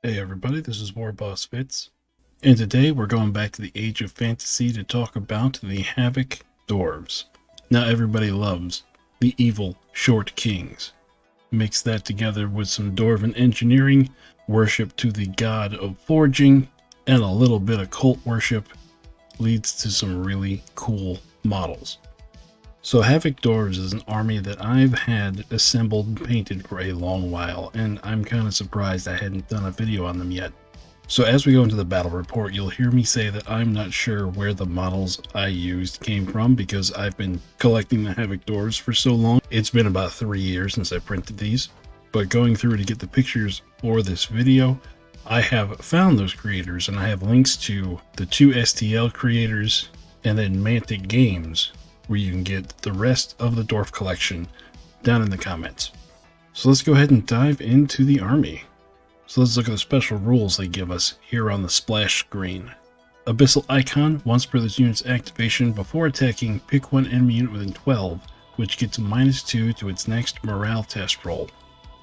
Hey everybody, this is War Boss Fitz, and today we're going back to the Age of Fantasy to talk about the Havoc Dwarves. Now everybody loves the evil short kings. Mix that together with some dwarven engineering, worship to the god of forging, and a little bit of cult worship leads to some really cool models. So Havoc Dwarves is an army that I've had assembled and painted for a long while, and I'm kind of surprised I hadn't done a video on them yet. So as we go into the battle report, you'll hear me say that I'm not sure where the models I used came from because I've been collecting the Havoc Dwarves for so long. It's been about 3 years since I printed these, but going through to get the pictures for this video, I have found those creators and I have links to the 2 STL creators and then Mantic Games, where you can get the rest of the Dwarf collection down in the comments. So let's go ahead and dive into the army. So let's look at the special rules they give us here on the splash screen. Abyssal Icon, once per this unit's activation, before attacking, pick one enemy unit within 12, which gets -2 to its next morale test roll.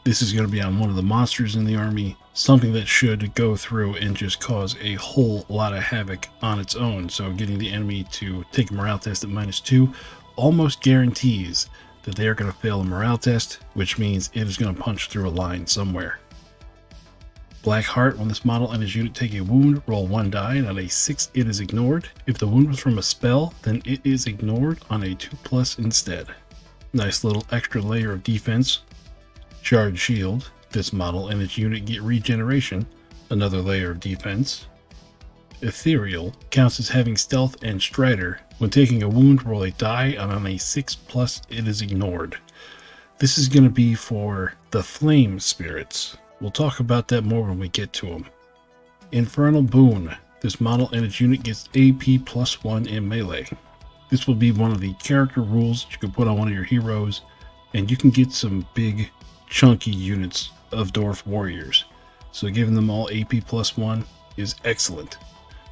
This is going to be on one of the monsters in the army, something that should go through and just cause a whole lot of havoc on its own. So getting the enemy to take a morale test at -2 almost guarantees that they are going to fail a morale test, which means it is going to punch through a line somewhere. Black Heart, when this model and his unit take a wound, roll 1 die, and on a 6 it is ignored. If the wound was from a spell, then it is ignored on a 2+ instead. Nice little extra layer of defense. Charge Shield, this model and its unit get regeneration, another layer of defense. Ethereal counts as having stealth and strider. When taking a wound, roll a die, and on a 6+ it is ignored. This is going to be for the flame spirits. We'll talk about that more when we get to them. Infernal Boon, this model and its unit gets AP +1 in melee. This will be one of the character rules that you can put on one of your heroes, and you can get some big chunky units of dwarf warriors, so giving them all AP +1 is excellent.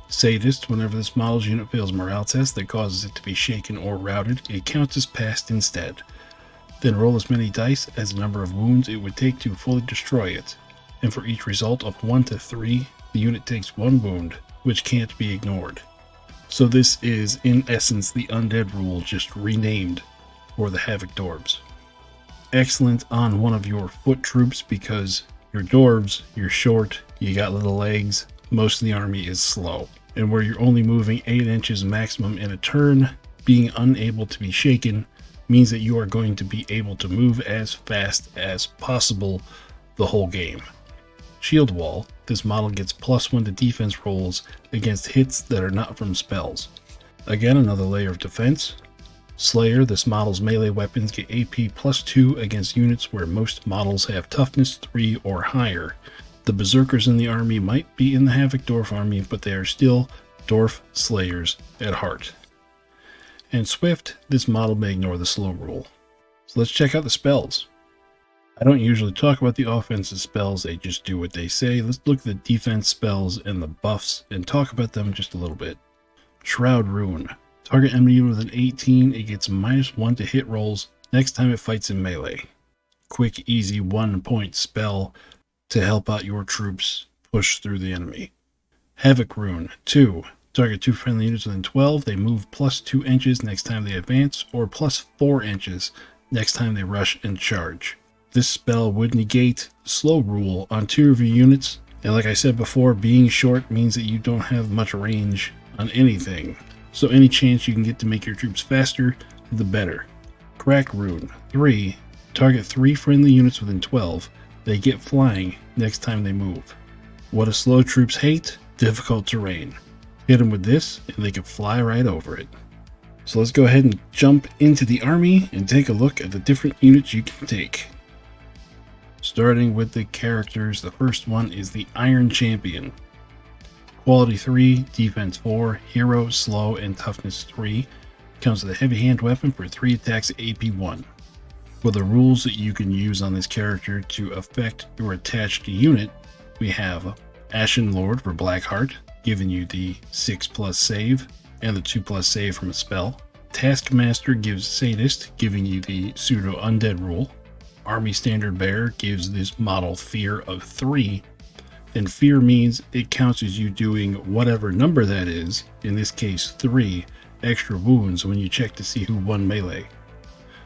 Sadist, whenever this model's unit fails a morale test that causes it to be shaken or routed, it counts as passed instead. Then roll as many dice as the number of wounds it would take to fully destroy it, and for each result of 1 to 3, the unit takes 1 wound, which can't be ignored. So this is in essence the undead rule just renamed for the Havoc Dwarves. Excellent on one of your foot troops because your dwarves, you're short, you got little legs, most of the army is slow. And where you're only moving 8 inches maximum in a turn, being unable to be shaken means that you are going to be able to move as fast as possible the whole game. Shield Wall, this model gets +1 to defense rolls against hits that are not from spells. Again, another layer of defense. Slayer, this model's melee weapons get AP +2 against units where most models have toughness 3 or higher. The berserkers in the army might be in the Havoc Dwarf army, but they are still Dwarf Slayers at heart. And Swift, this model may ignore the slow rule. So let's check out the spells. I don't usually talk about the offensive spells, they just do what they say. Let's look at the defense spells and the buffs and talk about them just a little bit. Shroud Rune. Target enemy unit with an 18, it gets -1 to hit rolls next time it fights in melee. Quick, easy 1-point spell to help out your troops push through the enemy. Havoc Rune 2. Target 2 friendly units within 12, they move +2 inches next time they advance, or +4 inches next time they rush and charge. This spell would negate the slow rule on 2 of your units, and like I said before, being short means that you don't have much range on anything. So any chance you can get to make your troops faster, the better. Crack Rune 3. Target 3 friendly units within 12. They get flying next time they move. What do slow troops hate? Difficult terrain. Hit them with this and they can fly right over it. So let's go ahead and jump into the army and take a look at the different units you can take. Starting with the characters, the first one is the Iron Champion. Quality 3, Defense 4, Hero, Slow, and Toughness 3. Comes with a heavy hand weapon for 3 attacks at AP 1. For the rules that you can use on this character to affect your attached unit, we have Ashen Lord for Blackheart, giving you the 6+ save and the 2+ save from a spell. Taskmaster gives Sadist, giving you the pseudo undead rule. Army Standard Bearer gives this model fear of 3, And fear means it counts as you doing whatever number that is, in this case 3, extra wounds when you check to see who won melee.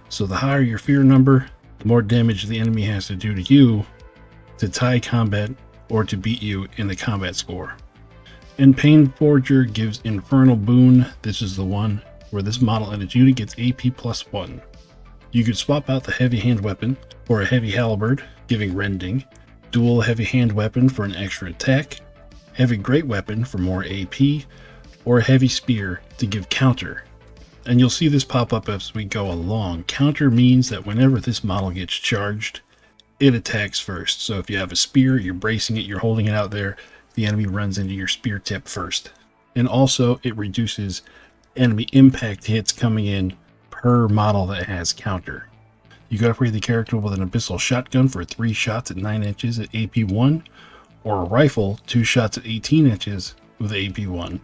So the higher your fear number, the more damage the enemy has to do to you to tie combat or to beat you in the combat score. And Pain Forger gives Infernal Boon. This is the one where this model and its unit gets AP +1. You could swap out the heavy hand weapon for a heavy halberd, giving rending, dual heavy hand weapon for an extra attack, heavy great weapon for more AP, or a heavy spear to give counter. And you'll see this pop up as we go along. Counter means that whenever this model gets charged, it attacks first. So if you have a spear, you're bracing it, you're holding it out there, the enemy runs into your spear tip first. And also it reduces enemy impact hits coming in per model that has counter. You can upgrade the character with an Abyssal Shotgun for 3 shots at 9 inches at AP 1, or a rifle 2 shots at 18 inches with AP 1.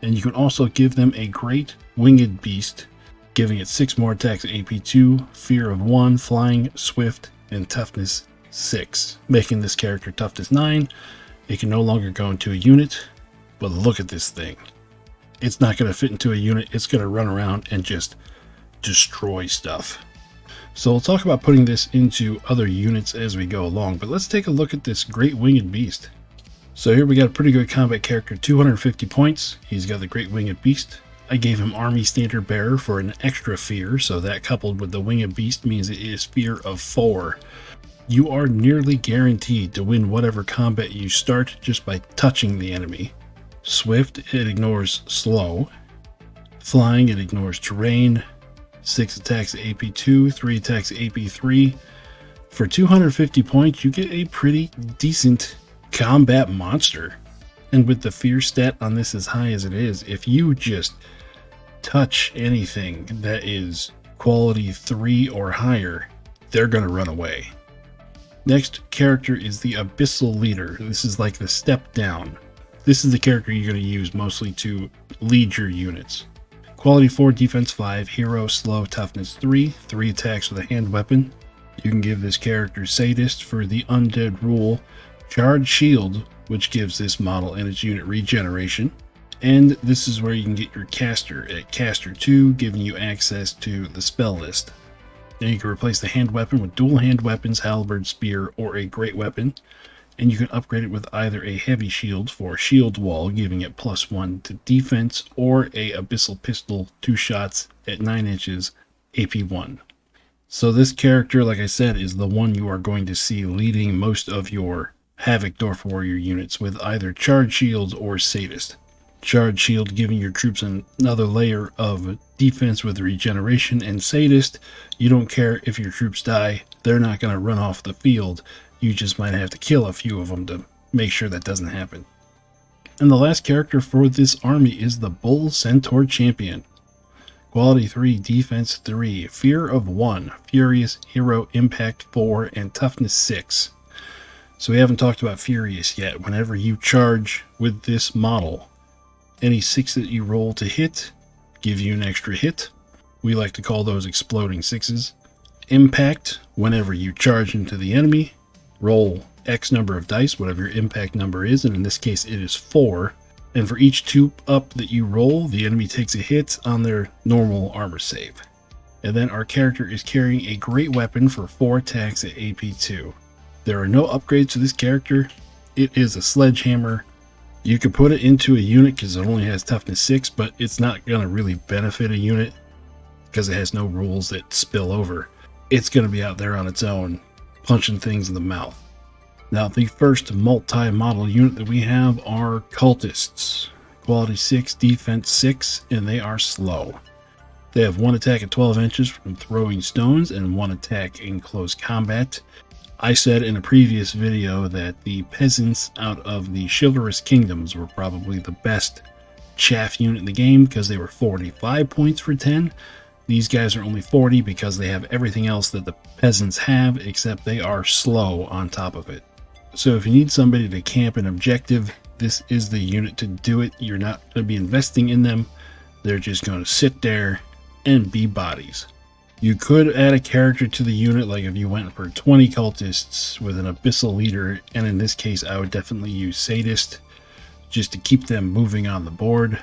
And you can also give them a Great Winged Beast, giving it 6 more attacks at AP 2, Fear of 1, Flying, Swift, and Toughness 6, making this character Toughness 9. It can no longer go into a unit, but look at this thing. It's not going to fit into a unit, it's going to run around and just destroy stuff. So we'll talk about putting this into other units as we go along, but let's take a look at this Great Winged Beast. So here we got a pretty good combat character, 250 points. He's got the Great Winged Beast. I gave him Army Standard Bearer for an extra fear, so that coupled with the Winged Beast means it is fear of 4. You are nearly guaranteed to win whatever combat you start just by touching the enemy. Swift, it ignores slow. Flying, it ignores terrain. 6 attacks at AP 2, 3 attacks at AP 3. For 250 points, you get a pretty decent combat monster. And with the fear stat on this as high as it is, if you just touch anything that is quality 3 or higher, they're going to run away. Next character is the Abyssal Leader. This is like the step down. This is the character you're going to use mostly to lead your units. Quality 4, defense 5, hero, slow, toughness 3, 3 attacks with a hand weapon. You can give this character Sadist for the Undead Rule, Charged Shield, which gives this model and its unit regeneration. And this is where you can get your Caster at Caster 2, giving you access to the spell list. Then you can replace the hand weapon with dual hand weapons, halberd, spear, or a great weapon. And you can upgrade it with either a heavy shield for shield wall, giving it +1 to defense, or a abyssal pistol, 2 shots at 9 inches, AP 1. So this character, like I said, is the one you are going to see leading most of your Havoc Dwarf Warrior units with either Charged Shields or Sadist. Charged Shield giving your troops another layer of defense with regeneration, and Sadist, you don't care if your troops die, they're not going to run off the field. You just might have to kill a few of them to make sure that doesn't happen. And the last character for this army is the Bull Centaur Champion. Quality 3, defense 3, fear of 1, furious, hero, impact 4, and toughness 6. So we haven't talked about furious yet. Whenever you charge with this model, any 6 that you roll to hit give you an extra hit. We like to call those exploding 6s. Impact, whenever you charge into the enemy, roll X number of dice, whatever your impact number is, and in this case it is 4. And for each 2 up that you roll, the enemy takes a hit on their normal armor save. And then our character is carrying a great weapon for 4 attacks at AP 2. There are no upgrades to this character. It is a sledgehammer. You can put it into a unit because it only has toughness 6, but it's not going to really benefit a unit because it has no rules that spill over. It's going to be out there on its own, punching things in the mouth. Now, the first multi-model unit that we have are Cultists. Quality 6, defense 6, and they are slow. They have 1 attack at 12 inches from throwing stones and 1 attack in close combat. I said in a previous video that the peasants out of the chivalrous kingdoms were probably the best chaff unit in the game because they were 45 points for 10. These guys are only 40 because they have everything else that the peasants have, except they are slow on top of it. So if you need somebody to camp an objective, this is the unit to do it. You're not going to be investing in them. They're just going to sit there and be bodies. You could add a character to the unit, like if you went for 20 cultists with an abyssal leader, and in this case I would definitely use sadist just to keep them moving on the board.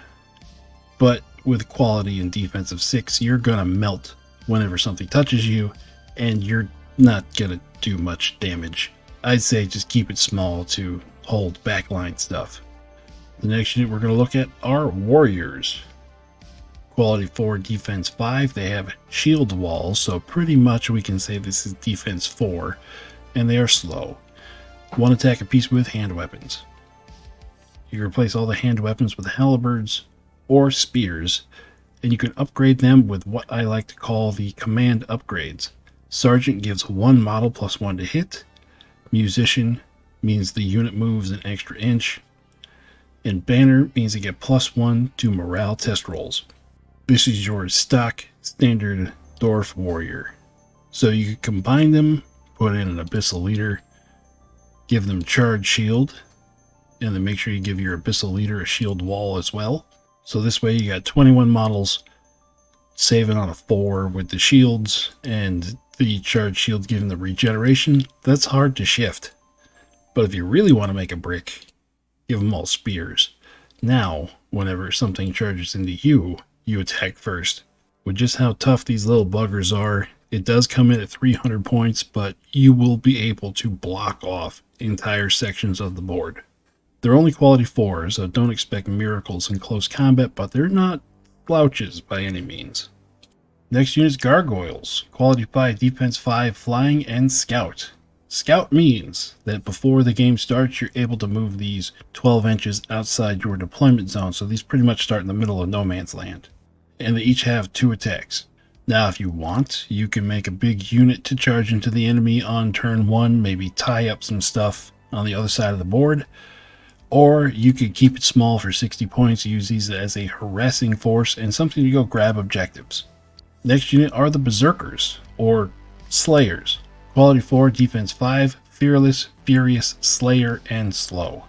But with quality and defense of 6, you're gonna melt whenever something touches you, and you're not gonna do much damage. I'd say just keep it small to hold backline stuff. The next unit we're going to look at are Warriors. Quality 4, defense 5. They have shield walls, so pretty much we can say this is defense 4, and they are slow. One attack apiece with hand weapons. You can replace all the hand weapons with halberds or spears, and you can upgrade them with what I like to call the command upgrades. Sergeant gives 1 model plus 1 to hit. Musician means the unit moves an extra inch. And Banner means you get plus 1 to morale test rolls. This is your stock standard Dwarf Warrior. So you can combine them, put in an Abyssal Leader, give them Charge Shield, and then make sure you give your Abyssal Leader a shield wall as well. So this way you got 21 models, saving on a 4 with the shields, and the Charge Shield giving the regeneration. That's hard to shift. But if you really want to make a brick, give them all spears. Now, whenever something charges into you, you attack first. With just how tough these little buggers are, it does come in at 300 points, but you will be able to block off entire sections of the board. They're only quality 4, so don't expect miracles in close combat, but they're not slouches by any means. Next unit is Gargoyles. Quality 5, defense 5, flying, and scout. Scout means that before the game starts, you're able to move these 12 inches outside your deployment zone, so these pretty much start in the middle of no man's land. And they each have 2 attacks. Now, if you want, you can make a big unit to charge into the enemy on turn 1, maybe tie up some stuff on the other side of the board, or you could keep it small for 60 points, use these as a harassing force and something to go grab objectives. Next unit are the Berserkers, or Slayers. Quality 4, defense 5, fearless, furious, slayer, and slow.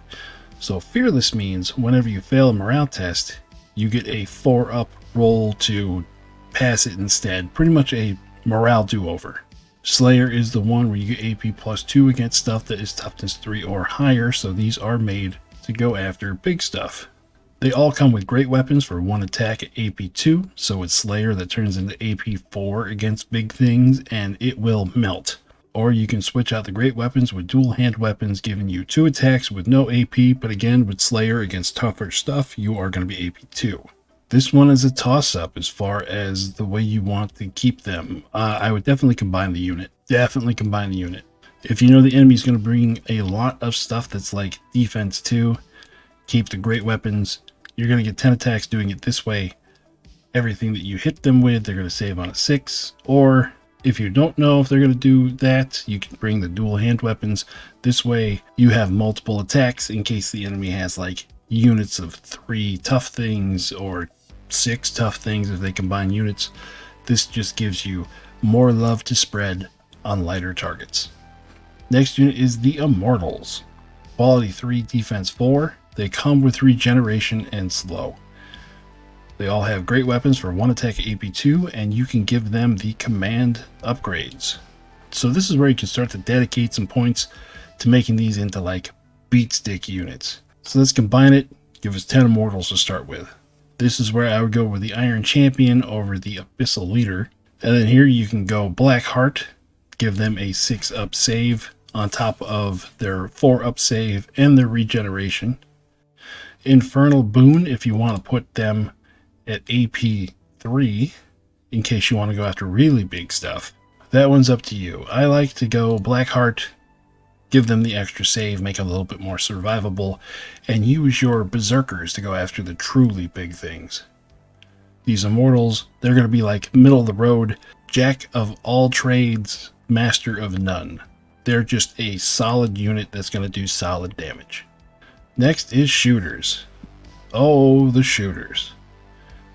So fearless means whenever you fail a morale test, you get a 4-up roll to pass it instead. Pretty much a morale do-over. Slayer is the one where you get AP plus 2 against stuff that is toughness 3 or higher, so these are made to go after big stuff. They all come with great weapons for 1 attack at AP 2, so it's Slayer that turns into AP 4 against big things, and it will melt. Or you can switch out the great weapons with dual hand weapons, giving you 2 attacks with no AP, but again, with Slayer against tougher stuff, you are going to be AP 2. This one is a toss-up as far as the way you want to keep them. I would definitely combine the unit. Definitely combine the unit. If you know the enemy is going to bring a lot of stuff that's like defense 2, keep the great weapons. You're going to get 10 attacks doing it this way. Everything that you hit them with, they're going to save on a 6. Or if you don't know if they're going to do that, you can bring the dual hand weapons. This way you have multiple attacks in case the enemy has like units of 3 tough things or 6 tough things if they combine units. This just gives you more love to spread on lighter targets. Next unit is the Immortals. Quality 3, defense 4. They come with regeneration and slow. They all have great weapons for 1 attack at AP 2, and you can give them the command upgrades. So this is where you can start to dedicate some points to making these into like beat stick units. So let's combine it, give us 10 Immortals to start with. This is where I would go with the Iron Champion over the Abyssal Leader. And then here you can go Black Heart, give them a 6-up save on top of their 4-up save and their regeneration. Infernal Boon if you want to put them at AP 3 in case you want to go after really big stuff. That one's up to you. I like to go Blackheart, give them the extra save, make it a little bit more survivable, and use your Berserkers to go after the truly big things. These Immortals, they're going to be like middle of the road, jack of all trades, master of none. They're just a solid unit that's going to do solid damage. Next is Shooters. Oh, the Shooters.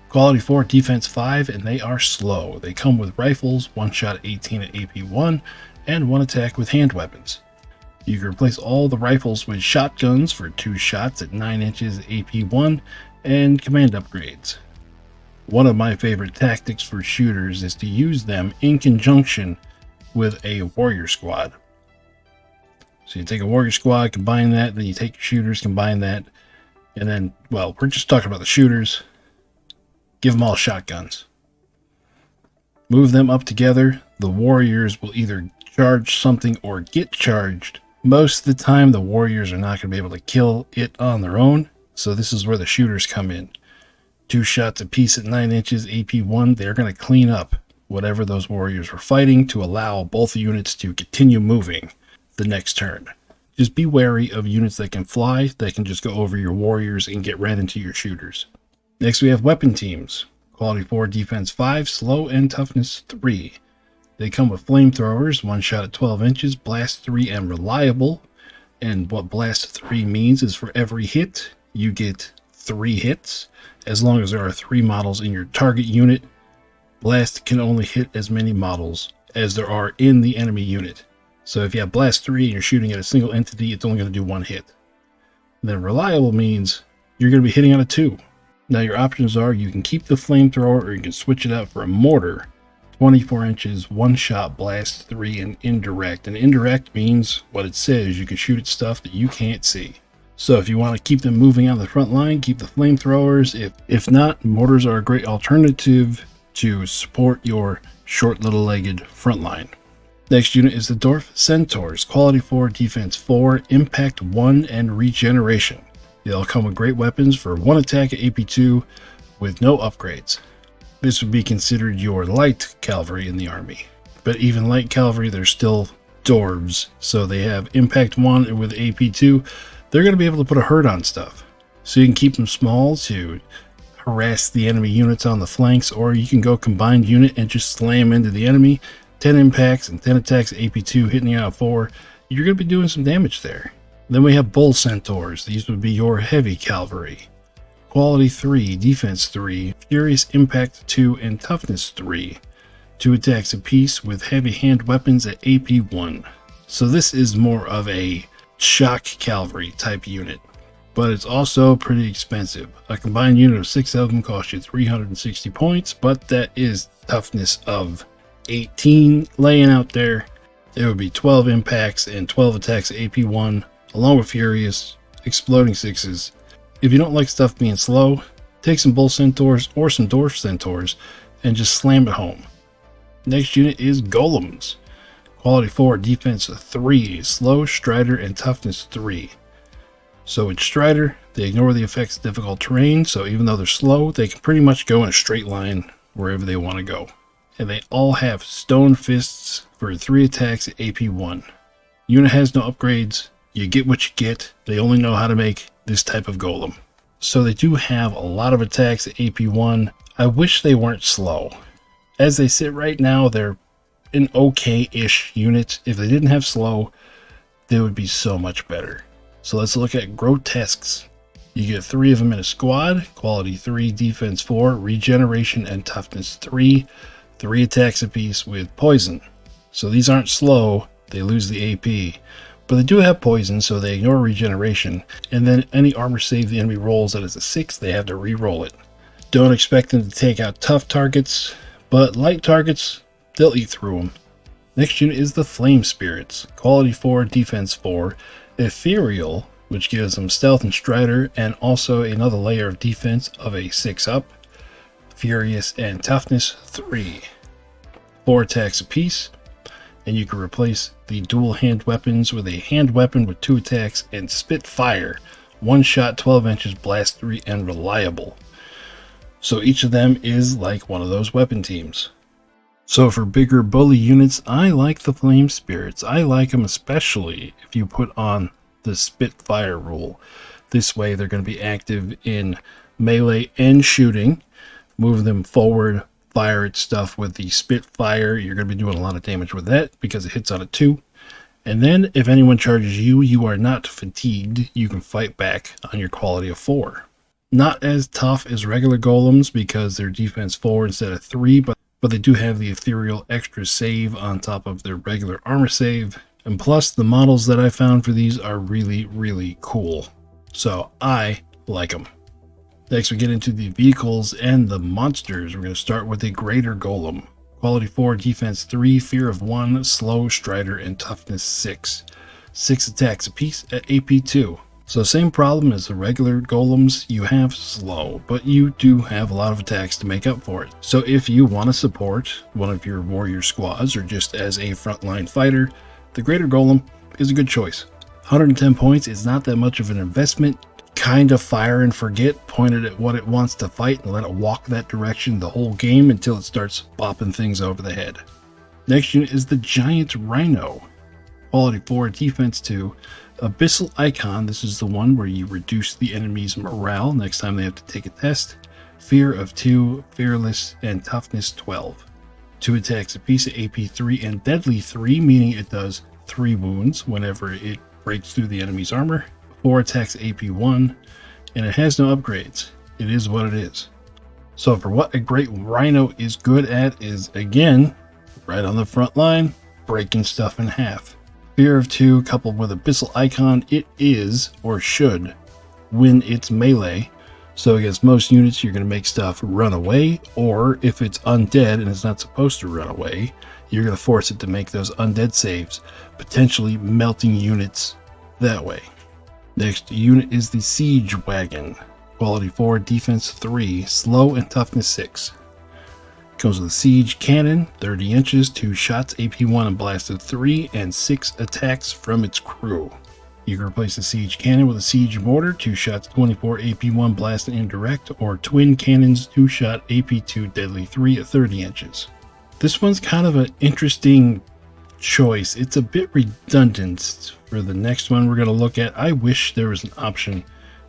Quality 4, defense 5, and they are slow. They come with rifles, 1 shot at 18 at AP 1, and 1 attack with hand weapons. You can replace all the rifles with shotguns for 2 shots at 9 inches at AP 1, and command upgrades. One of my favorite tactics for shooters is to use them in conjunction with a warrior squad. So you take a warrior squad, combine that, then you take your shooters, combine that, and then, well, we're just talking about the shooters. Give them all shotguns. Move them up together. The warriors will either charge something or get charged. Most of the time, the warriors are not going to be able to kill it on their own, so this is where the shooters come in. 2 shots apiece at 9 inches, AP 1, they're going to clean up whatever those warriors were fighting to allow both units to continue moving the next turn. Just be wary of units that can fly, that can just go over your warriors and get right into your shooters. Next, we have weapon teams. Quality 4, defense 5, slow and toughness 3. They come with flamethrowers, 1 shot at 12 inches, blast 3, and reliable. And what blast 3 means is for every hit, you get 3 hits. As long as there are 3 models in your target unit, blast can only hit as many models as there are in the enemy unit. So if you have blast 3 and you're shooting at a single entity, it's only going to do 1 hit. And then reliable means you're going to be hitting on a 2. Now your options are you can keep the flamethrower or you can switch it out for a mortar. 24 inches, 1 shot, blast 3, and indirect. And indirect means what it says. You can shoot at stuff that you can't see. So if you want to keep them moving on the front line, keep the flamethrowers. If not, mortars are a great alternative to support your short little-legged front line. Next unit is the Dwarf Centaurs. Quality 4, defense 4, impact 1, and regeneration. They'll come with great weapons for 1 attack at AP 2 with no upgrades. This would be considered your light cavalry in the army. But even light cavalry, they're still dwarves. So they have impact 1 and with AP 2, they're going to be able to put a hurt on stuff. So you can keep them small to harass the enemy units on the flanks, or you can go combined unit and just slam into the enemy. 10 impacts and 10 attacks at AP2, hitting you out 4. You're going to be doing some damage there. Then we have Bull Centaurs. These would be your heavy cavalry. Quality 3, defense 3, furious impact 2, and toughness 3. 2 attacks apiece with heavy hand weapons at AP 1. So this is more of a shock cavalry type unit, but it's also pretty expensive. A combined unit of 6 of them costs you 360 points, but that is toughness of 18 laying out there. It would be 12 impacts and 12 attacks at AP 1, along with furious exploding 6s. If you don't like stuff being slow, take some Bull Centaurs or some Dwarf Centaurs and just slam it home. Next unit is Golems. Quality 4, defense 3, slow, strider, and toughness 3. So with strider, they ignore the effects of difficult terrain, so even though they're slow, they can pretty much go in a straight line wherever they want to go. And they all have stone fists for 3 attacks at AP 1. Unit has no upgrades, you get what you get, they only know how to make this type of golem. So they do have a lot of attacks at AP 1. I wish they weren't slow. As they sit right now, they're an okay-ish unit. If they didn't have slow, they would be so much better. So let's look at grotesques. You get 3 of them in a squad. Quality 3, defense 4, regeneration and toughness 3. 3 attacks apiece with poison. So these aren't slow, they lose the AP. But they do have poison, so they ignore regeneration. And then any armor save the enemy rolls that is a 6, they have to re-roll it. Don't expect them to take out tough targets, but light targets, they'll eat through them. Next unit is the Flame Spirits. Quality 4, defense 4, ethereal, which gives them stealth and strider, and also another layer of defense of a 6 up. Furious and toughness 3. 4 attacks apiece, and you can replace the dual hand weapons with a hand weapon with 2 attacks and spit fire. 1 shot, 12 inches, blast 3, and reliable. So each of them is like one of those weapon teams. So for bigger bully units, I like the Flame Spirits. I like them especially if you put on the Spitfire rule. This way they're going to be active in melee and shooting. Move them forward, fire at stuff with the Spitfire. You're going to be doing a lot of damage with that because it hits on a 2. And then if anyone charges you, you are not fatigued. You can fight back on your quality of 4. Not as tough as regular golems because they're defense 4 instead of 3, but they do have the ethereal extra save on top of their regular armor save. And plus, the models that I found for these are really, really cool. So I like them. Next, we get into the vehicles and the monsters. We're going to start with a Greater Golem. Quality 4, defense 3, fear of 1, slow, strider, and toughness 6. 6 attacks apiece at AP 2. So same problem as the regular golems, you have slow, but you do have a lot of attacks to make up for it. So if you want to support one of your warrior squads or just as a frontline fighter, the Greater Golem is a good choice. 110 points is not that much of an investment. Kind of fire and forget, pointed at what it wants to fight and let it walk that direction the whole game until it starts bopping things over the head. Next unit is the Giant Rhino. Quality 4, defense 2, Abyssal Icon. This is the one where you reduce the enemy's morale next time they have to take a test. Fear of 2, fearless, and toughness 12. 2 attacks apiece at AP 3 and deadly 3, meaning it does 3 wounds whenever it breaks through the enemy's armor. 4 attacks AP 1, and it has no upgrades. It is what it is. So for what a great Rhino is good at is, again, right on the front line, breaking stuff in half. Fear of 2 coupled with Abyssal Icon, it is, or should, win its melee. So against most units, you're going to make stuff run away, or if it's undead and it's not supposed to run away, you're going to force it to make those undead saves, potentially melting units that way. Next unit is the Siege Wagon. Quality 4, defense 3, slow and toughness 6. Comes with a Siege Cannon, 30 inches, 2 shots, AP 1 and blasted 3, and 6 attacks from its crew. You can replace the Siege Cannon with a Siege Mortar, 2 shots, 24, AP 1, blasted indirect, or Twin Cannons, 2 shot, AP 2, deadly 3 at 30 inches. This one's kind of an interesting choice. It's a bit redundant for the next one we're going to look at. I wish there was an option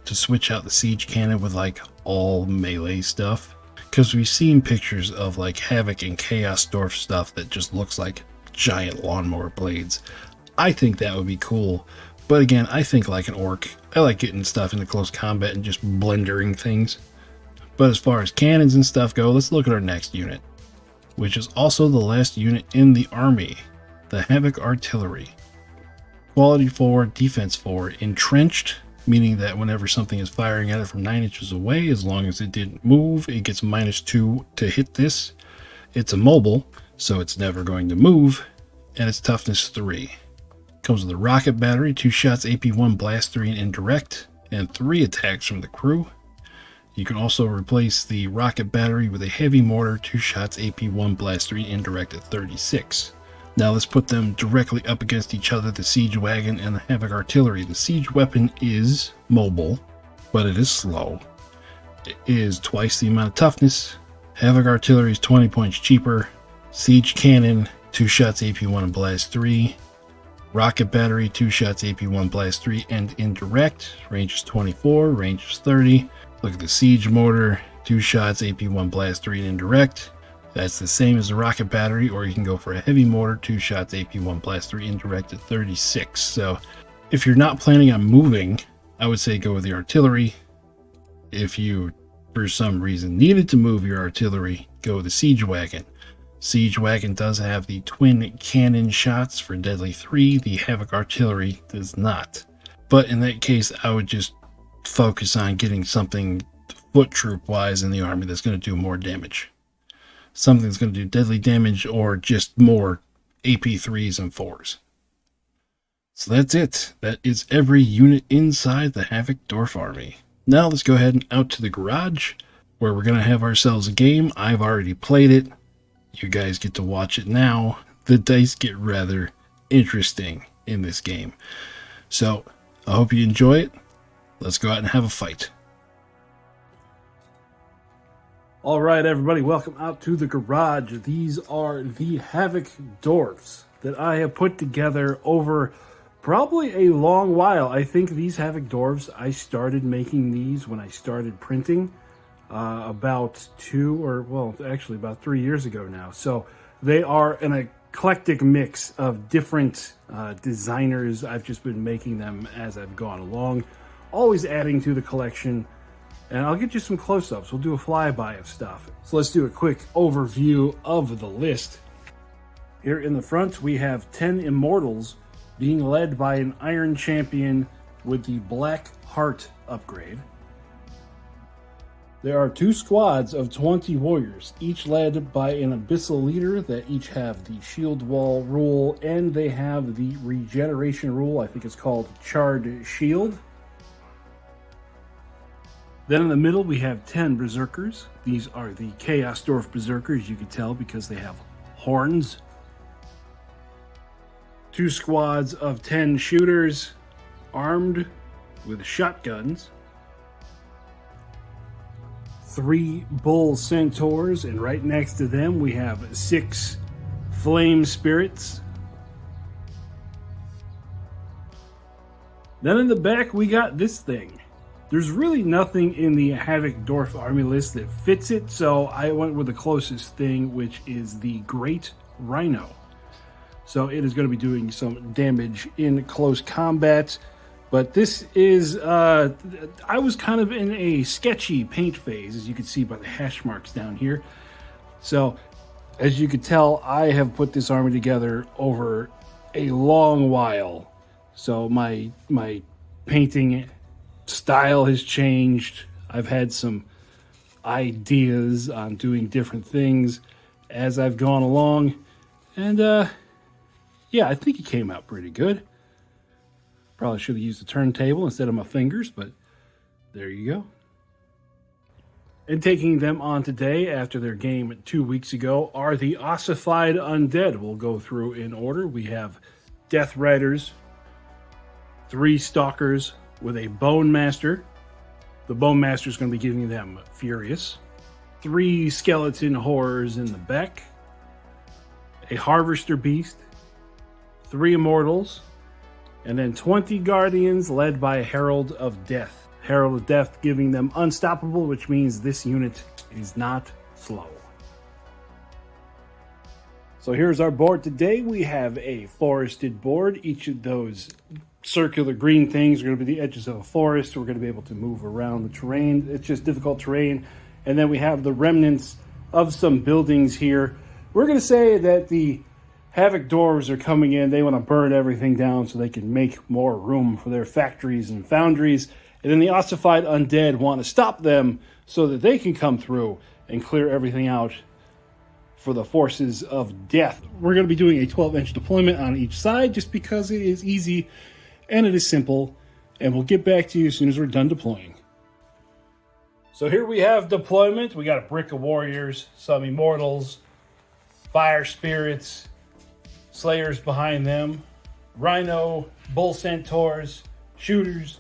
to switch out the Siege Cannon with like all melee stuff, because we've seen pictures of like Havoc and Chaos Dwarf stuff that just looks like giant lawnmower blades. I think that would be cool, but again, I think like an orc. I like getting stuff into close combat and just blendering things. But as far as cannons and stuff go, let's look at our next unit, which is also the last unit in the army, the Havoc Artillery. Quality 4, defense 4, entrenched, meaning that whenever something is firing at it from 9 inches away, as long as it didn't move, it gets -2 to hit this. It's immobile, so it's never going to move, and its toughness 3. Comes with a rocket battery, 2 shots, AP 1, blast 3, and indirect, and 3 attacks from the crew. You can also replace the rocket battery with a heavy mortar, 2 shots, AP 1, blast 3, and indirect at 36. Now let's put them directly up against each other, the Siege Wagon and the Havoc Artillery. The Siege Weapon is mobile, but it is slow. It is twice the amount of toughness. Havoc Artillery is 20 points cheaper. Siege Cannon, 2 shots, AP 1 and blast 3. Rocket Battery, 2 shots, AP 1, blast 3, and indirect. Range is 24, range is 30. Look at the Siege Mortar, 2 shots, AP 1, blast 3, and indirect. That's the same as the rocket battery, or you can go for a heavy mortar, 2 shots, AP 1, blast 3, indirect at 36. So if you're not planning on moving, I would say go with the artillery. If you, for some reason, needed to move your artillery, go with the Siege Wagon. Siege Wagon does have the twin cannon shots for deadly 3. The Havoc Artillery does not. But in that case, I would just focus on getting something foot troop wise in the army that's going to do more damage. Something that's going to do deadly damage, or just more AP 3s and 4s. So that's it. That is every unit inside the Havoc Dwarf army. Now let's go ahead and out to the garage, where we're going to have ourselves a game. I've already played it. You guys get to watch it now. The dice get rather interesting in this game. So I hope you enjoy it. Let's go out and have a fight. All right, everybody, welcome out to the garage. These are the Havoc Dwarves that I have put together over probably a long while. I think these Havoc Dwarves, I started making these when I started printing about 3 years ago now. So they are an eclectic mix of different designers. I've just been making them as I've gone along, always adding to the collection. And I'll get you some close-ups. We'll do a flyby of stuff. So let's do a quick overview of the list. Here in the front, we have 10 Immortals being led by an Iron Champion with the Black Heart upgrade. There are 2 squads of 20 warriors, each led by an abyssal leader that each have the shield wall rule, and they have the regeneration rule. I think it's called Charred Shield. Then in the middle we have 10 berserkers. These are the Chaos Dwarf berserkers, you can tell because they have horns. 2 squads of 10 shooters armed with shotguns. 3 bull centaurs, and right next to them we have 6 flame spirits. Then in the back we got this thing. There's really nothing in the Havoc Dwarf army list that fits it, so I went with the closest thing, which is the Great Rhino. So it is going to be doing some damage in close combat. But this is, I was kind of in a sketchy paint phase, as you can see by the hash marks down here. So, as you can tell, I have put this army together over a long while. So my painting style has changed. I've had some ideas on doing different things as I've gone along. And, yeah, I think it came out pretty good. Probably should have used the turntable instead of my fingers, but there you go. And taking them on today after their game 2 weeks ago are the Ossified Undead. We'll go through in order. We have Death Riders, 3 Stalkers with a Bone Master. The Bone Master is going to be giving them Furious. 3 Skeleton Horrors in the back. A Harvester Beast. 3 Immortals. And then 20 Guardians led by Herald of Death. Herald of Death giving them Unstoppable, which means this unit is not slow. So here's our board today. We have a forested board. Each of those circular green things are going to be the edges of a forest. We're going to be able to move around the terrain. It's just difficult terrain. And then we have the remnants of some buildings here. We're going to say that the Havoc Dwarves are coming in. They want to burn everything down so they can make more room for their factories and foundries. And then the Ossified Undead want to stop them so that they can come through and clear everything out for the forces of death. We're going to be doing a 12-inch deployment on each side just because it is easy and it is simple. And we'll get back to you as soon as we're done deploying. So here we have deployment. We got a brick of warriors, some immortals, fire spirits, slayers behind them, rhino, bull centaurs, shooters,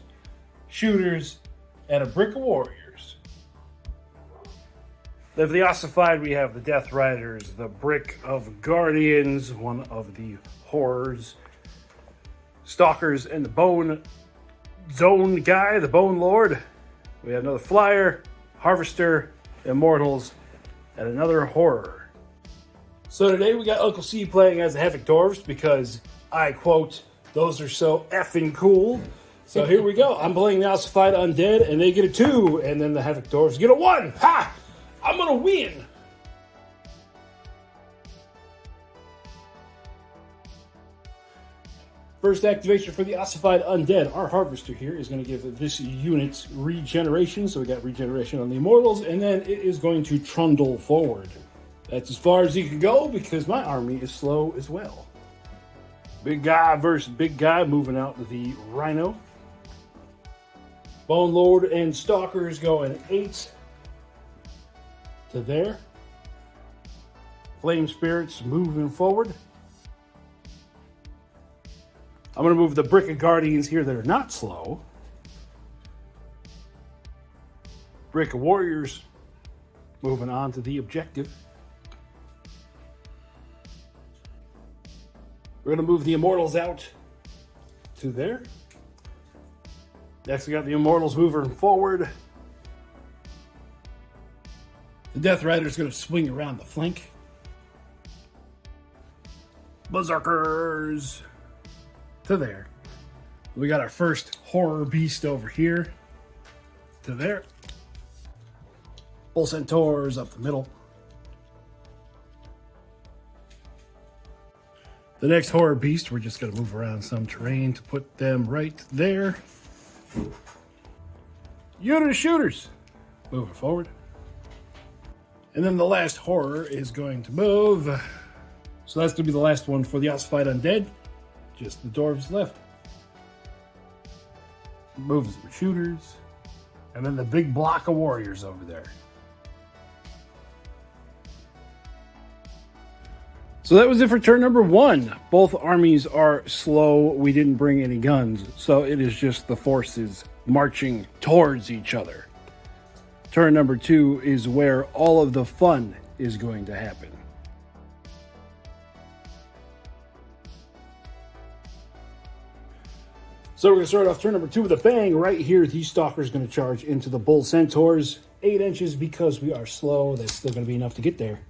and a brick of warriors. Then for the ossified, we have the Death Riders, the brick of guardians, one of the horrors, stalkers, and the bone zone guy, the bone lord. We have another flyer, harvester, immortals, and another horror. So today we got Uncle C playing as the Havoc Dwarves because, I quote, those are so effing cool. So here we go. I'm playing the Ossified Undead, and they get a 2, and then the Havoc Dwarves get a 1. Ha! I'm gonna win! First activation for the Ossified Undead. Our Harvester here is going to give this unit regeneration. So we got regeneration on the Immortals, and then it is going to trundle forward. That's as far as he can go because my army is slow as well. Big guy versus big guy, moving out to the Rhino. Bone Lord and Stalkers going 8 to there. Flame Spirits moving forward. I'm going to move the Brick of Guardians here that are not slow. Brick of Warriors moving on to the objective. We're going to move the Immortals out to there. Next, we got the Immortals moving forward. The Death Rider is going to swing around the flank. Berserkers to there. We got our first horror beast over here to there. Bull Centaurs up the middle. The next horror beast, we're just going to move around some terrain to put them right there. Unit of shooters. Moving forward. And then the last horror is going to move. So that's going to be the last one for the ossified undead. Just the dwarves left. Moves some shooters. And then the big block of warriors over there. So that was it for turn number 1. Both armies are slow. We didn't bring any guns. So it is just the forces marching towards each other. Turn number 2 is where all of the fun is going to happen. So we're going to start off turn number 2 with a bang. Right here, the Stalker is going to charge into the Bull Centaurs. 8 inches because we are slow. That's still going to be enough to get there.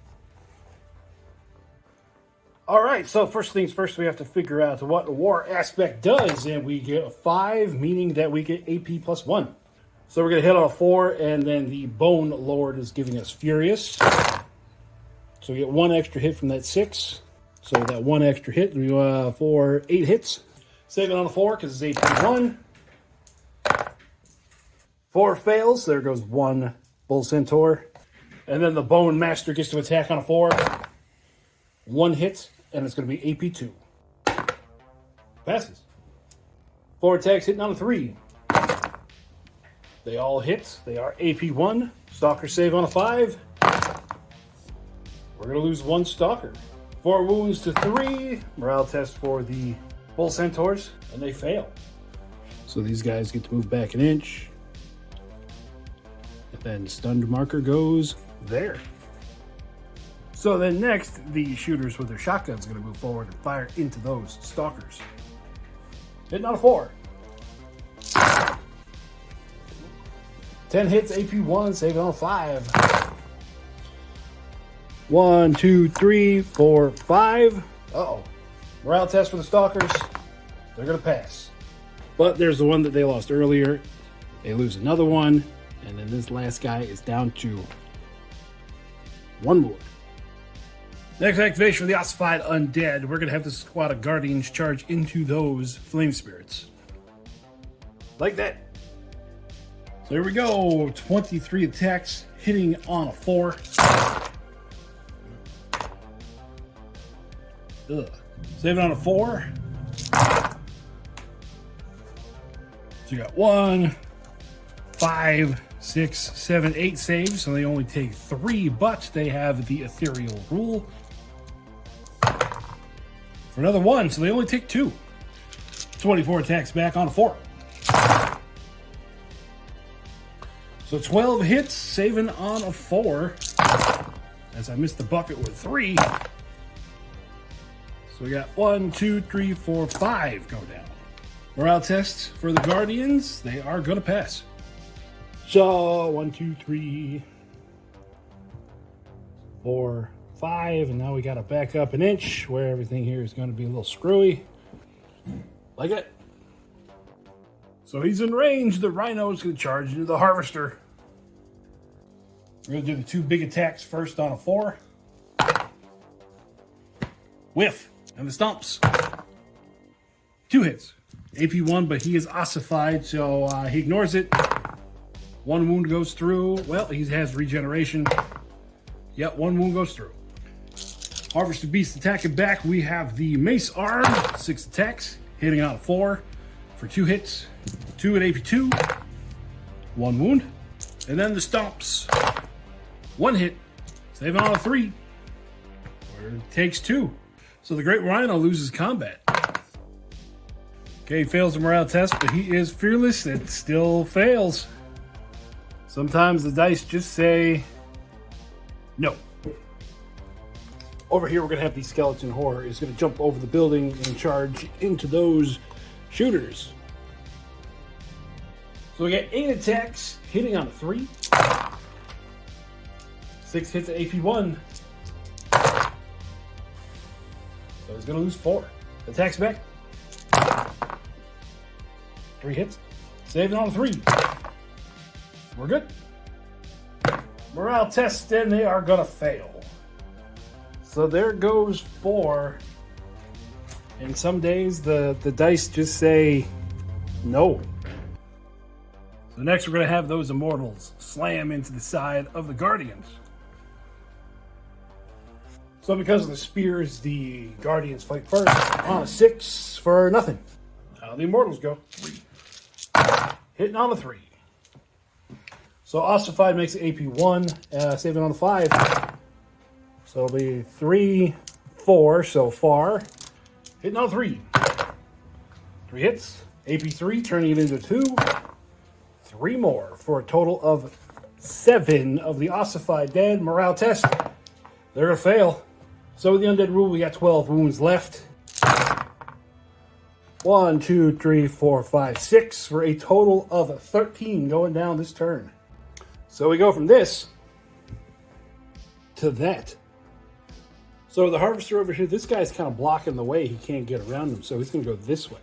All right, so first things first, we have to figure out what War Aspect does. And we get a 5, meaning that we get AP plus 1. So we're going to hit on a 4, and then the Bone Lord is giving us Furious. So we get 1 extra hit from that 6. So that 1 extra hit, we for 8 hits. Saving on a 4 because it's AP 1. 4 fails. There goes 1 Bull Centaur. And then the Bone Master gets to attack on a 4. 1 hit, and it's going to be AP 2. Passes. 4 attacks hitting on a 3. They all hit. They are AP 1. Stalker save on a 5. We're going to lose 1 Stalker. 4 wounds to 3. Morale test for the Bull Centaurs, and they fail. So these guys get to move back an inch. And then stunned marker goes there. So then next, the shooters with their shotguns are going to move forward and fire into those Stalkers. Hitting on a 4. 10 hits, AP 1, saving on a 5. 1, 2, 3, 4, 5. Uh-oh. Morale test for the Stalkers. They're going to pass. But there's the one that they lost earlier. They lose another one. And then this last guy is down to 1 wound. Next activation for the Ossified Undead. We're going to have the squad of Guardians charge into those Flame Spirits. Like that. So here we go. 23 attacks, hitting on a 4. Ugh. Saving on a 4. So you got 1, 5, 6, 7, 8 saves. So they only take 3, but they have the Ethereal Rule. For another 1, so they only take 2. 24 attacks back on a 4. So 12 hits, saving on a 4. As I missed the bucket with 3. So we got 1, 2, 3, 4, 5 go down. Morale tests for the Guardians. They are going to pass. So 1, 2, 3, 4, 5. And now we got to back up an inch where everything here is going to be a little screwy. Like it. So he's in range. The Rhino is going to charge into the Harvester. We're going to do the 2 big attacks first on a 4. Whiff. And the stumps. 2 hits. AP 1, but he is ossified, so he ignores it. 1 wound goes through. Well, he has regeneration. Yep, 1 wound goes through. Harvester Beast attacking back. We have the Mace Arm. 6 attacks. Hitting on a 4 for 2 hits. 2 at AP 2. 1 wound. And then the stomps. 1 hit. Saving on a 3. Where it takes 2. So the Great Rhino loses combat. Okay, he fails the morale test, but he is fearless. It still fails. Sometimes the dice just say no. Over here, we're going to have the Skeleton Horror. Is going to jump over the building and charge into those shooters. So we got 8 attacks, hitting on a 3. 6 hits at AP 1. So he's going to lose 4. Attacks back. 3 hits. Saving on a 3. We're good. Morale test, and they are going to fail. So there goes 4. And some days the dice just say no. So next we're going to have those Immortals slam into the side of the Guardians. So because of the spears, the Guardians fight first on a 6 for nothing. How the Immortals go. 3. Hitting on a 3. So Ossified makes it AP 1, saving on a 5. So it'll be 3, 4 so far. Hitting on a 3. 3 hits. AP 3, turning it into 2. 3 more for a total of 7 of the Ossified dead. Morale test. They're going to fail. So with the Undead rule, we got 12 wounds left. 1, 2, 3, 4, 5, 6 for a total of 13 going down this turn. So we go from this to that. So the Harvester over here, this guy's kind of blocking the way. He can't get around him, so he's going to go this way.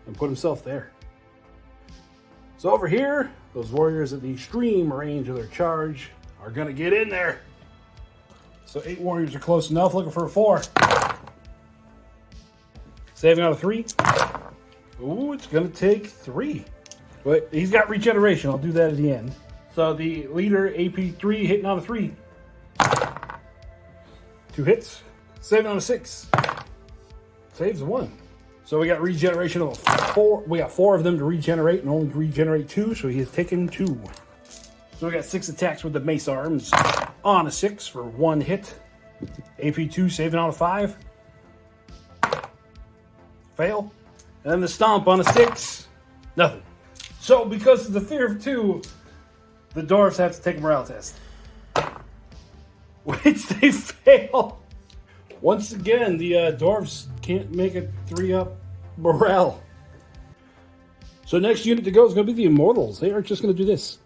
And put himself there. So over here, those warriors at the extreme range of their charge are going to get in there. So 8 warriors are close enough, looking for a 4. Saving out of 3. Ooh, it's going to take 3. But he's got regeneration. I'll do that at the end. So the leader, AP 3, hitting on a 3. 2 hits. Saving on a 6. Saves a 1. So we got regeneration of 4. We got 4 of them to regenerate and only regenerate 2, so he has taken 2. So we got 6 attacks with the mace arms on a 6 for 1 hit. AP 2 saving on a 5. Fail. And then the stomp on a 6. Nothing. So because of the fear of 2, the Dwarves have to take a morale test. Which they fail. Once again, the Dwarves can't make a 3-up morale. So next unit to go is going to be the Immortals. They are just going to do this.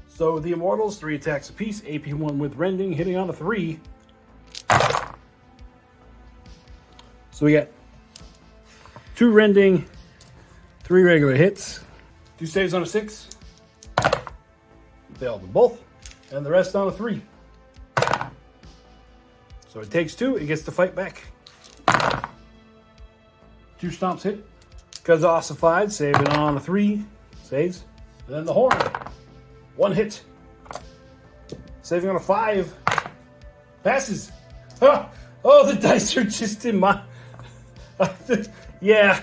So the Immortals, 3 attacks apiece. AP 1 with Rending, hitting on a 3. So we got 2 Rending, 3 regular hits, 2 saves on a 6. Failed them both. And the rest on a 3. So it takes 2. It gets to fight back. 2 stomps hit. Because Ossified, saving on a 3. Saves. And then the Horn. 1 hit. Saving on a 5. Passes. Oh, the dice are just in my... Yeah.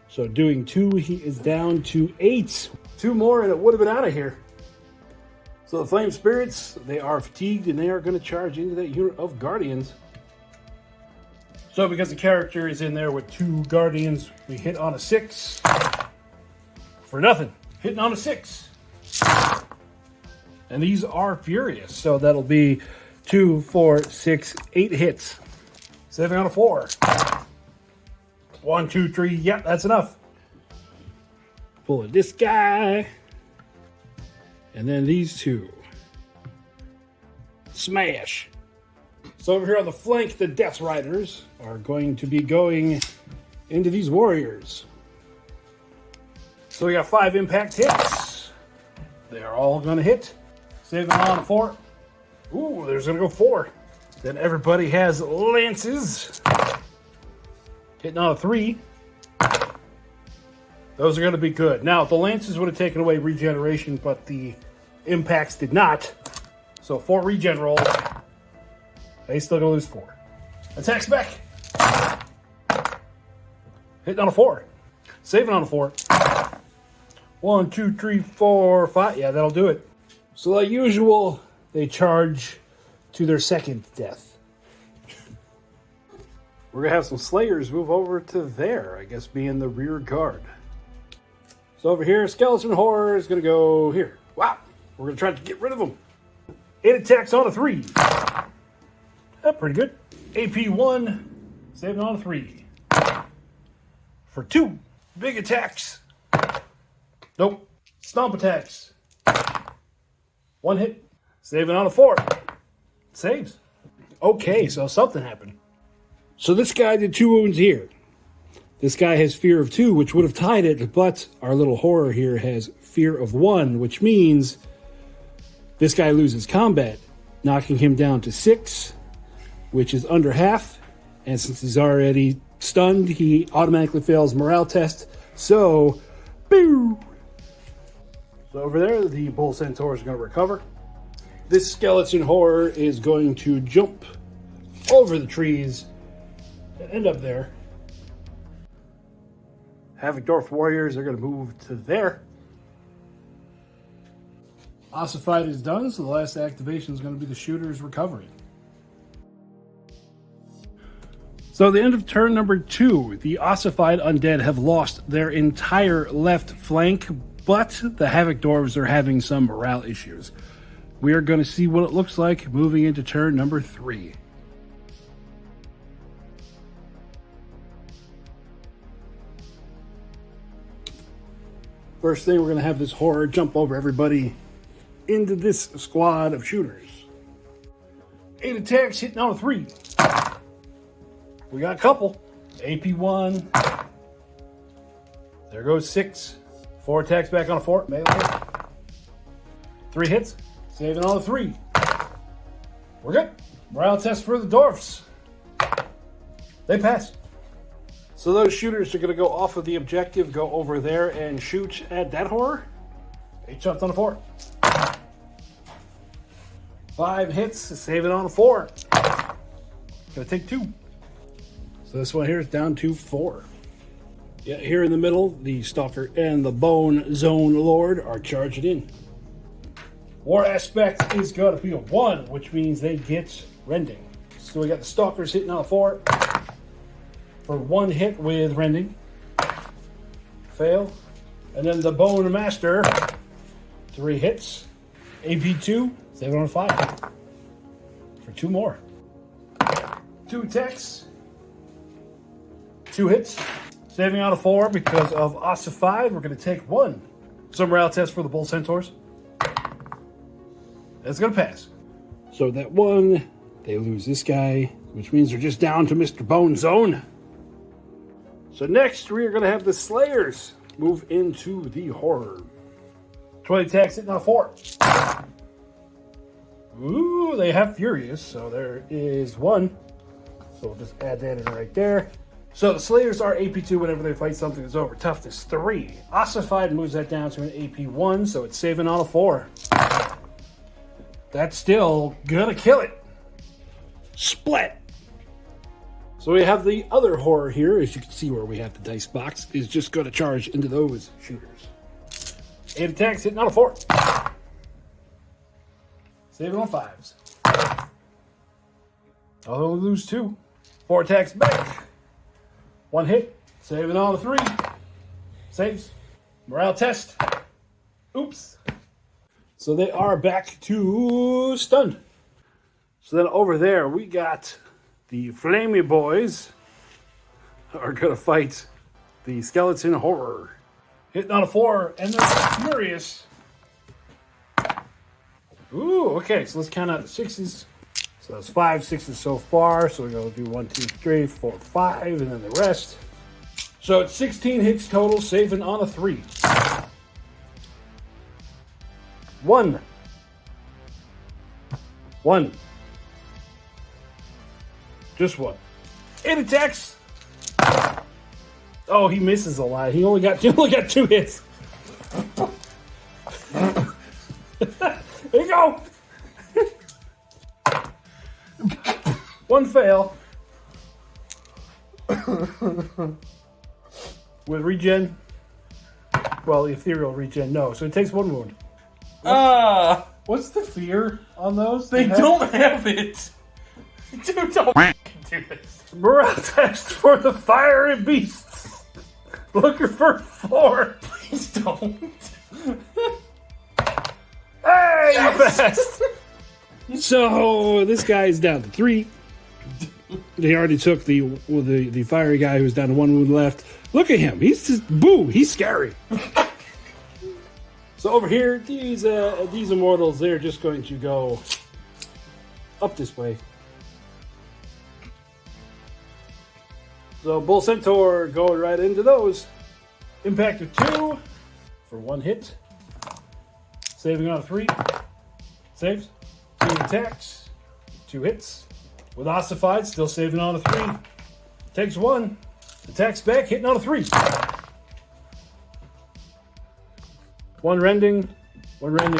So doing 2, he is down to 8. 2 more and it would have been out of here. So the Flame Spirits, they are fatigued and they are going to charge into that unit of Guardians. So because the character is in there with 2 Guardians, we hit on a 6. For nothing. Hitting on a 6. And these are furious. So that'll be 2, 4, 6, 8 hits. Saving on a 4. 1, 2, 3. Yep, that's enough. Pulling this guy. And then these 2. Smash. So over here on the flank, the Death Riders are going to be going into these warriors. So we got 5 impact hits. They are all going to hit. Saving on a 4. Ooh, there's going to go 4. Then everybody has lances. Hitting on a 3. Those are going to be good. Now, the lances would have taken away regeneration, but the impacts did not. So 4 regen rolls. They still going to lose 4. Attacks back. Hitting on a 4. Saving on a 4. 1, 2, 3, 4, 5. Yeah, that'll do it. So like usual, they charge to their second death. We're going to have some Slayers move over to there, I guess being the rear guard. So over here, Skeleton Horror is going to go here. Wow. We're going to try to get rid of them. 8 attacks on a 3. Pretty good. AP 1, saving on a 3. For 2 big attacks. Nope. Stomp attacks. 1 hit. Saving on a 4. Saves. Okay, so something happened. So this guy did 2 wounds here. This guy has fear of 2, which would have tied it, but our little horror here has fear of 1, which means this guy loses combat, knocking him down to 6. which is under half. And since he's already stunned, he automatically fails morale test. So, boo! So over there, the bull centaur is going to recover. This skeleton horror is going to jump over the trees and end up there. Havoc Dwarf warriors are going to move to there. Ossified is done, so the last activation is going to be the shooter's recovery. So at the end of turn number 2, the ossified undead have lost their entire left flank, but the Havoc Dwarves are having some morale issues. We are going to see what it looks like moving into turn number 3. First thing, we're going to have this horror jump over everybody into this squad of shooters. 8 attacks, hitting on a 3. We got a couple. AP 1. There goes 6. 4 attacks back on a 4. Melee. 3 hits. Saving on a 3. We're good. Morale test for the Dwarfs. They passed. So those shooters are going to go off of the objective, go over there and shoot at that horror. 8 shots on a 4. 5 hits, saving on a 4. Gonna take 2. So this one here is down to 4. Yeah, here in the middle, the Stalker and the Bone Zone Lord are charging in. War aspect is going to be a 1, which means they get rending. So we got the Stalkers hitting on a 4 for 1 hit with rending. Fail. And then the Bone Master, 3 hits. AP 2, 7 on a 5 for 2 more. 2 attacks. 2 hits. Saving on a 4 because of ossified. We're going to take 1. Some morale test for the Bull Centaurs. That's going to pass. So that 1, they lose this guy, which means they're just down to Mr. Bone Zone. So next, we are going to have the Slayers move into the horror. 20 attacks, hitting on a 4. Ooh, they have Furious, so there is 1. So we'll just add that in right there. So the Slayers are AP 2 whenever they fight something that's over toughness 3. Ossified moves that down to an AP 1, so it's saving on a 4. That's still gonna kill it. Split. So we have the other horror here, as you can see where we have the dice box, is just gonna charge into those shooters. 8 attacks, hitting on a 4. Saving on 5s. Although we lose 2. 4 attacks back. 1 hit. Saving on a 3. Saves. Morale test. Oops. So they are back to stunned. So then over there we got the Flamey Boys are going to fight the Skeleton Horror. Hitting on a 4 and they're furious. Ooh, okay, so let's count out the 6s. So that's 5 6s so far. So we're going to do 1, 2, 3, 4, 5, and then the rest. So it's 16 hits total, saving on a 3. 1. 1. Just 1. 8 attacks. Oh, he misses a lot. He only got 2 hits. There you go. 1 fail. With regen. Well, ethereal regen, no. So it takes 1 wound. What's the fear on those? They don't have it. Dude, don't do this. Morale test for the fiery beasts. Looking for 4. Please don't. Hey, you passed. So this guy's down to 3. They already took the fiery guy who's down to 1 wound left. Look at him. He's just boo. He's scary. So over here, these immortals, they're just going to go up this way. So Bull Centaur going right into those. Impact of 2 for 1 hit. Saving on a 3. Saves. 2 attacks. 2 hits. With Ossified, still saving on a 3. Takes 1. Attacks back, hitting on a 3. One rending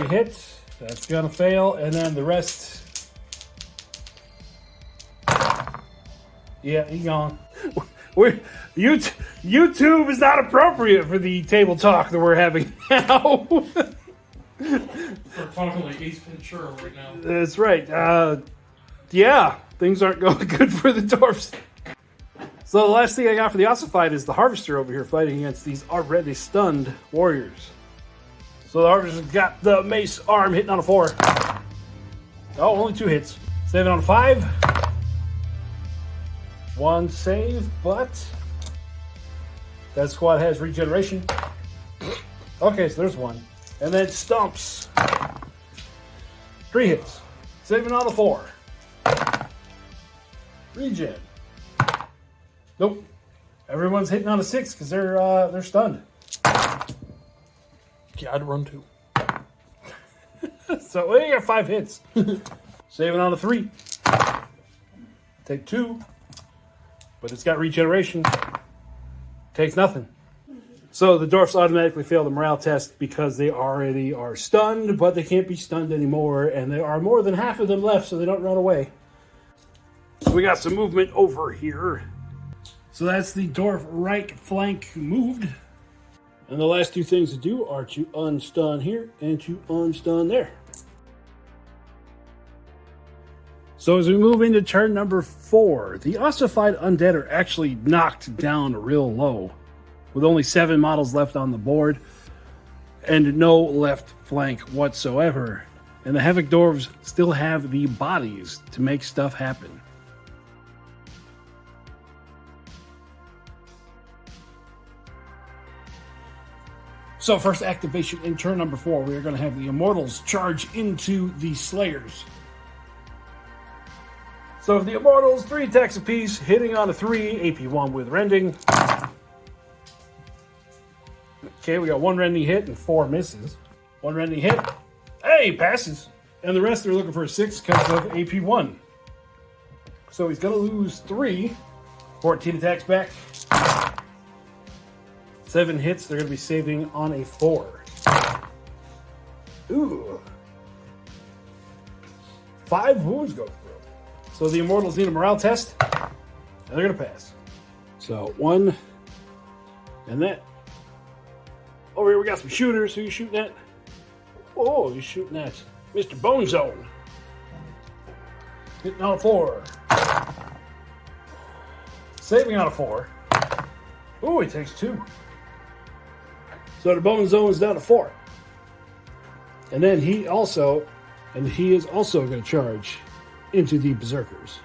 hit. That's gonna fail, and then the rest. Yeah, he's gone. YouTube is not appropriate for the table talk that we're having now. We're talking like Ace Ventura right now. That's right. Yeah, things aren't going good for the dwarves. So the last thing I got for the Ossified is the Harvester over here fighting against these already stunned warriors. So the Harvester's got the mace arm hitting on a 4. Oh, only 2 hits. Saving on a 5. 1 save, but that squad has regeneration. Okay, so there's 1. And then stumps. 3 hits. Saving on a 4. Regen. Nope. Everyone's hitting on a 6 because they're stunned. Yeah, I'd run 2. So we got 5 hits. Saving on a 3. Take 2. But it's got regeneration. Takes nothing. So the dwarfs automatically fail the morale test because they already are stunned, but they can't be stunned anymore, and there are more than half of them left, so they don't run away. So we got some movement over here. So that's the dwarf right flank moved. And the last 2 things to do are to unstun here and to unstun there. So as we move into turn number 4, the ossified undead are actually knocked down real low, with only 7 models left on the board and no left flank whatsoever. And the Havoc Dwarves still have the bodies to make stuff happen. So first activation in turn number 4, we are going to have the Immortals charge into the Slayers. So the Immortals, 3 attacks apiece, hitting on a 3, AP1 with rending. Okay, we got 1 rending hit and 4 misses. 1 rending hit. Hey, passes. And the rest are looking for a 6 because of AP1. So he's going to lose 3. 14 attacks back. 7 hits, they're going to be saving on a 4. Ooh. 5 wounds go through. So the Immortals need a morale test, and they're going to pass. So 1, and that. Over here we got some shooters. Who you shooting at? Oh, you're shooting at Mr. Bone Zone. Hitting on a 4. Saving on a 4. Ooh, he takes 2. So the Bone Zone is down to 4. And then he is also going to charge into the Berserkers.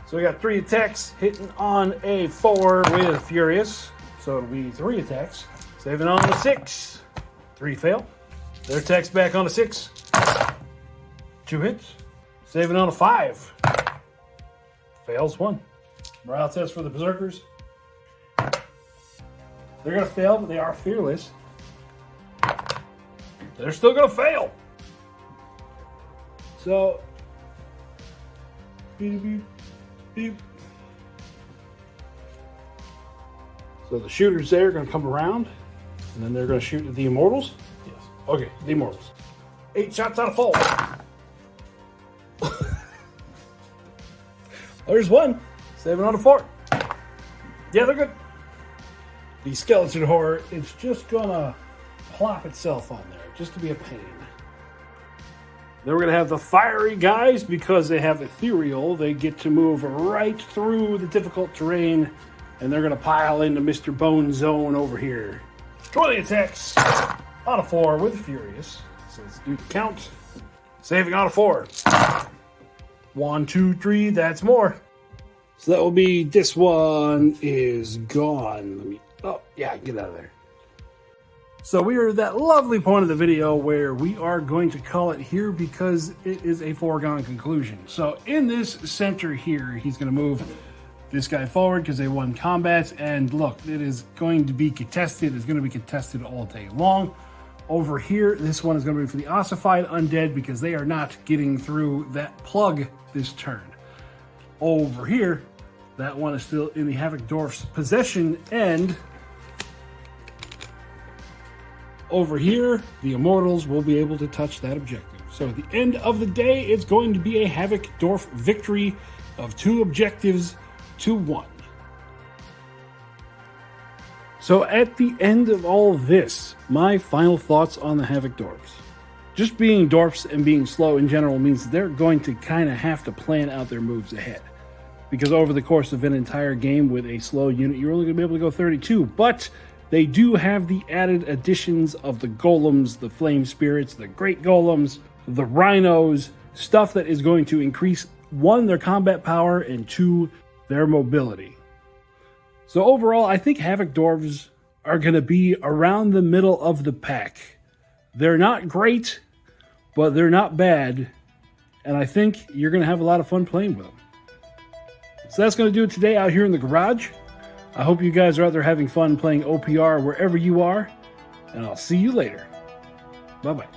So we got 3 attacks hitting on a 4 with Furious. So it'll be 3 attacks. Saving on a 6. 3 fail. Their attacks back on a 6. 2 hits. Saving on a 5. Fails 1. Morale test for the Berserkers. They're going to fail, but they are fearless. They're still going to fail. So, beep, beep, beep. So the shooters there are going to come around, and then they're going to shoot at the Immortals. Yes. Okay, the Immortals. 8 shots out of 4. There's 1. 7 out of 4. Yeah, they're good. The skeleton horror is just gonna plop itself on there, just to be a pain. Then we're gonna have the fiery guys, because they have ethereal, they get to move right through the difficult terrain, and they're gonna pile into Mr. Bone Zone over here. 20 attacks on a 4 with Furious. So let's do the count. Saving on a 4. 1, 2, 3, that's more. So that will be, this one is gone. Let me, oh, yeah, get out of there. So we are at that lovely point of the video where we are going to call it here because it is a foregone conclusion. So in this center here, he's going to move this guy forward because they won combat. And look, it is going to be contested. It's going to be contested all day long. Over here, this one is going to be for the ossified undead because they are not getting through that plug this turn. Over here, that one is still in the Havoc Dwarfs' possession, and over here, the Immortals will be able to touch that objective. So at the end of the day, it's going to be a Havoc Dwarf victory of 2 objectives to 1. So at the end of all this, my final thoughts on the Havoc Dwarves. Just being Dwarfs and being slow in general means they're going to kind of have to plan out their moves ahead. Because over the course of an entire game with a slow unit, you're only going to be able to go 32. But they do have the added additions of the Golems, the Flame Spirits, the Great Golems, the Rhinos, stuff that is going to increase, 1, their combat power, and 2, their mobility. So overall, I think Havoc Dwarves are going to be around the middle of the pack. They're not great, but they're not bad, and I think you're going to have a lot of fun playing with them. So that's going to do it today out here in the garage. I hope you guys are out there having fun playing OPR wherever you are, and I'll see you later. Bye-bye.